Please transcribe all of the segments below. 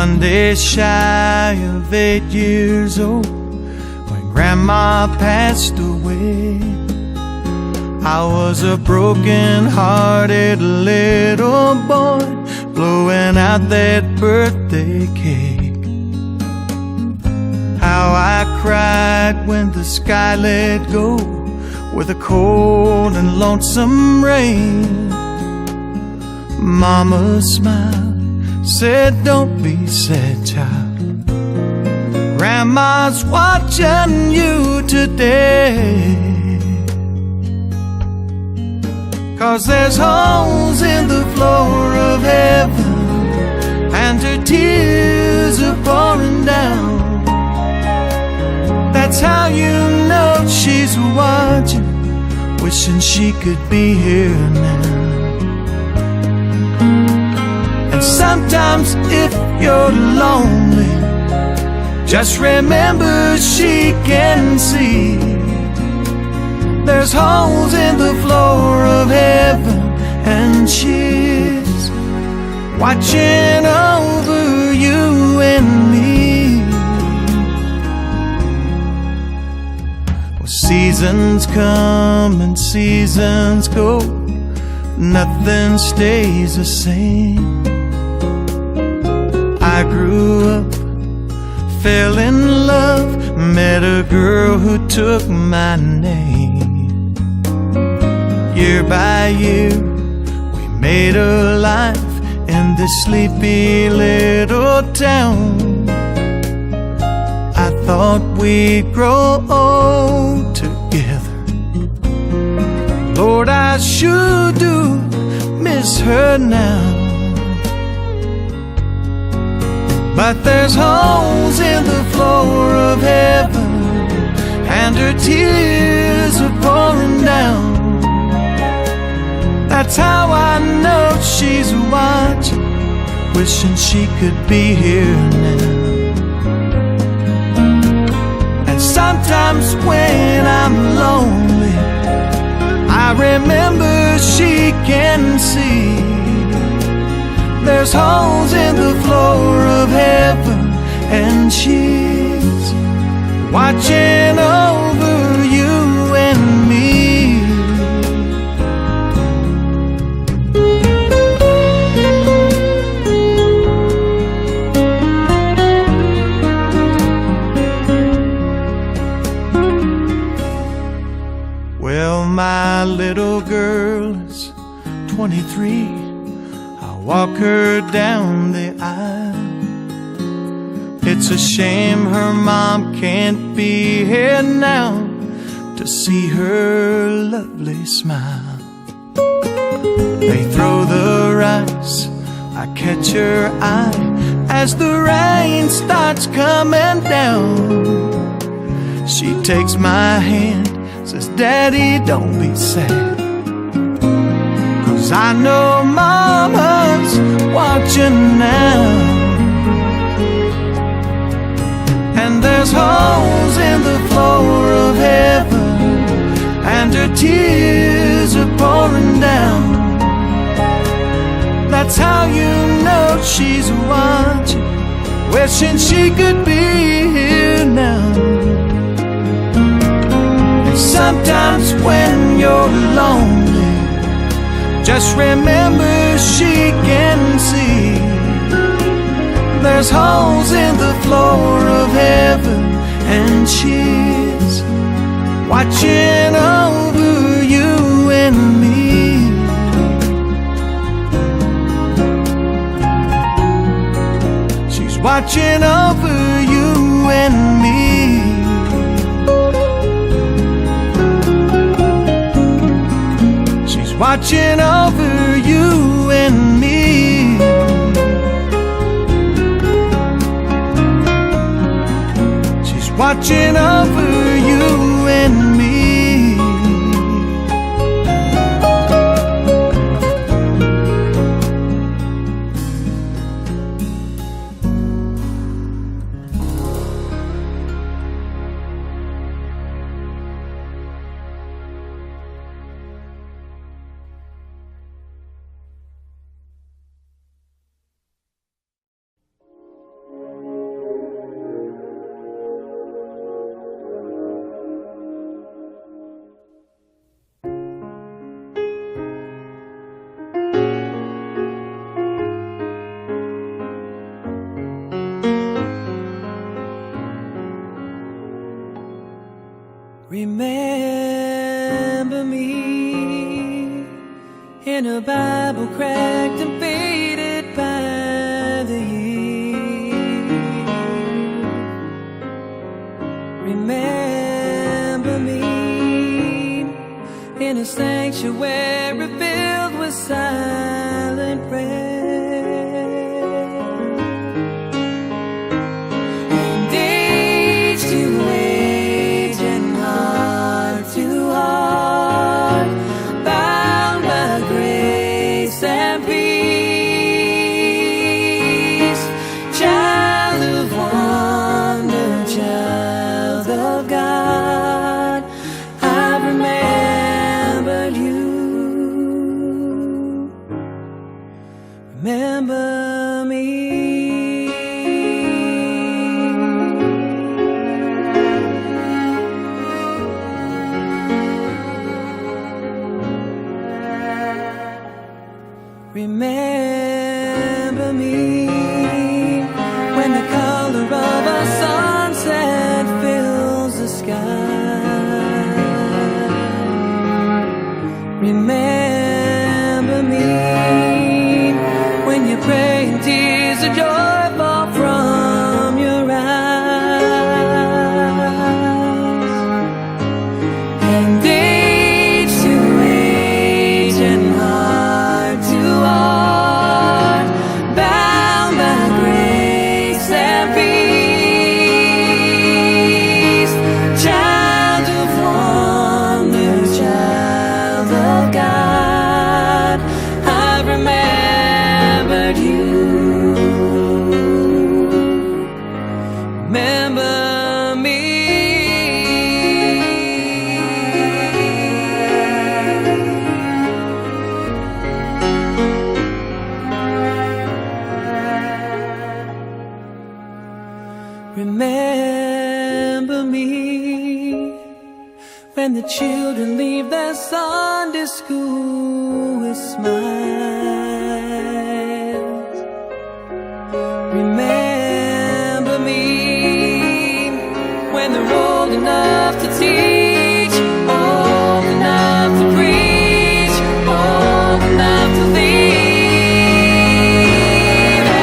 One day shy of 8 years old, when Grandma passed away, I was a broken-hearted little boy blowing out that birthday cake. How I cried when the sky let go with a cold and lonesome rain. Mama smiled, said, "Don't be sad, child. Grandma's watching you today. 'Cause there's holes in the floor of heaven, and her tears are pouring down. That's how you know she's watching, wishing she could be here now. And sometimes if you're lonely, just remember she can see. There's holes in the floor of heaven, and she's watching over you and me." Well, seasons come and seasons go, nothing stays the same. I grew up, fell in love, met a girl who took my name. Year by year, we made a life in this sleepy little town. I thought we'd grow old together. Lord, I sure do miss her now. But there's holes in the floor of heaven, and her tears are pouring down. That's how I know she's watching, wishing she could be here now. And sometimes when I'm lonely, I remember she can see. There's holes in the floor of heaven, and she's watching over you and me. Well, my little girl is 23. Walk her down the aisle. It's a shame her mom can't be here now to see her lovely smile. They throw the rice, I catch her eye as the rain starts coming down. She takes my hand, says, "Daddy, don't be sad, 'cause I know Mama's watching now." And there's holes in the floor of heaven, and her tears are pouring down. That's how you know she's watching, wishing she could be here now. And sometimes when you're lonely, just remember she can see. There's holes in the floor of heaven, and she's watching over you and me. She's watching over you and me. She's watching over you and me. She's watching over you and me. Remember me in a Bible cracked and faded by the years. Remember me in a sanctuary filled with silent prayer. And age to age and heart to heart, bound by grace and peace. Child of wonder, child of God, I've remembered you. Remember me. Remember me when the color of a sunset fills the sky. Remember me when you pray and tears of joy fall from your eyes. And age to age and heart to heart, bound by grace and peace. Child of wonder, child of God, I've remembered you. Remember me. Remember me when the children leave their Sunday school with smiles. Remember me when they're old enough to teach, old enough to preach, old enough to leave.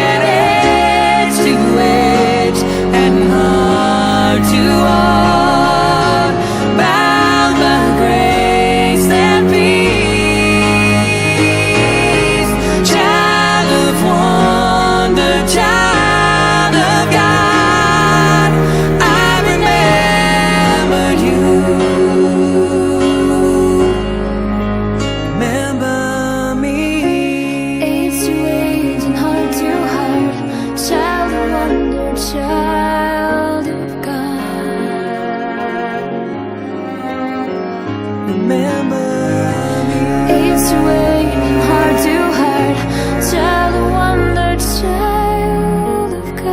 And edge to edge and heart to heart, bound by grace and peace. Child of wonder, child of God, I remembered you. Remember me. Age to age and heart to heart, child of wonder, child of God. Remember me. Age to age and heart to heart, child of wonder, child of God.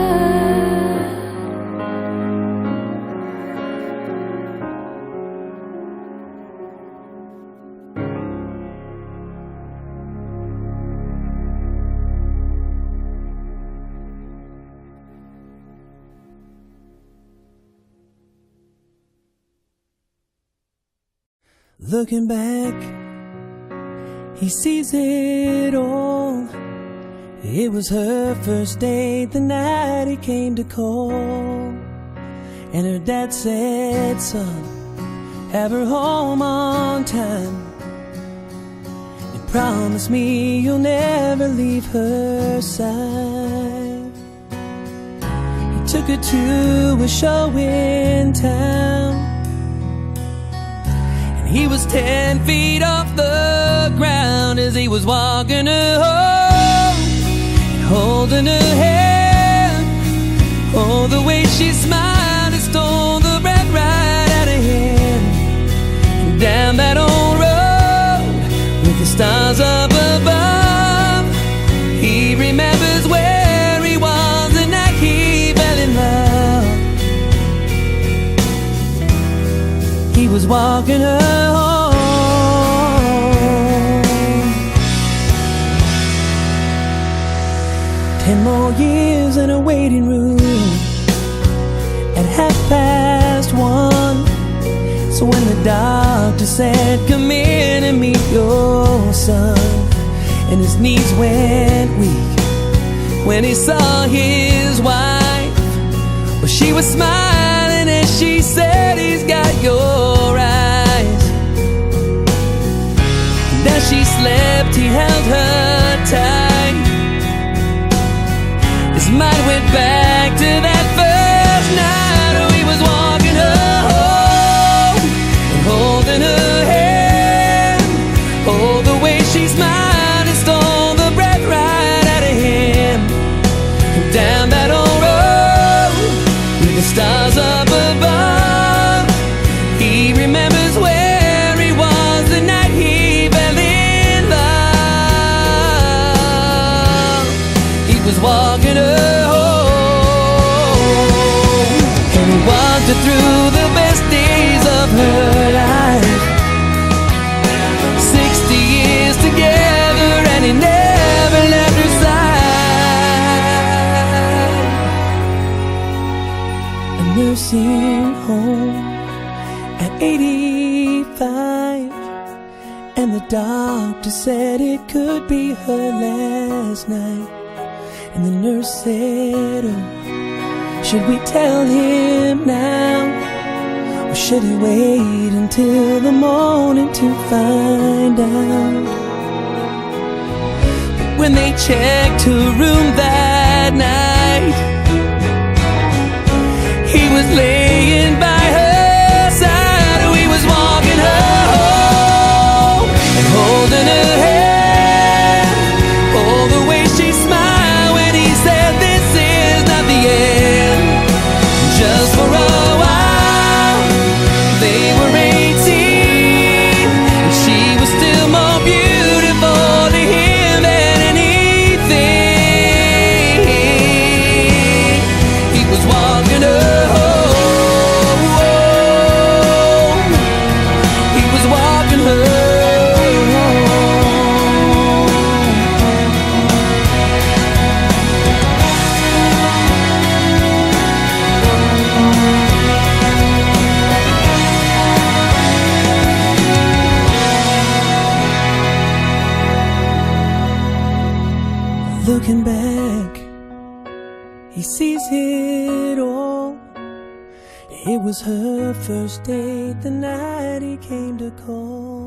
Looking back, he sees it all. It was her first date the night he came to call. And her dad said, son, have her home on time, and promise me you'll never leave her side. He took her to a show in town. He was 10 feet off the ground as he was walking her home and holding her hand. Oh, the way she smiled, it stole the breath right out of him. And down that old road with the stars up above, he remembers where he was the night he fell in love. He was walking her home. 10 more years in a waiting room. At 1:30, so So when the doctor said, come in and meet your son, and his knees went weak when he saw his wife, well, she was smiling as she said, he's got your eyes. And as she slept, he held her tight. His mind went back to that first night when he was walking her home and holding her hand. Oh, the way she smiled and stole the breath right out of him. And down that old road with the stars up above, he remembers where he was the night he fell in love. He was walking her home, and he walked her through the best days of her life. 60 years together, and he never left her side. A nursing home at 85, and the doctor said it could be her last night. And the nurse said, oh, should we tell him now, or should he wait until the morning to find out? But when they checked her room that night, he was laying by her side. Oh, he was walking her home and holding her hand. Oh, the way she smiled when he said, this is not the end. Just for a while, they were 18, and she was still more beautiful to him than anything. He was walking her home. He was walking her home. Looking back, he sees it all. It was her first date the night he came to call.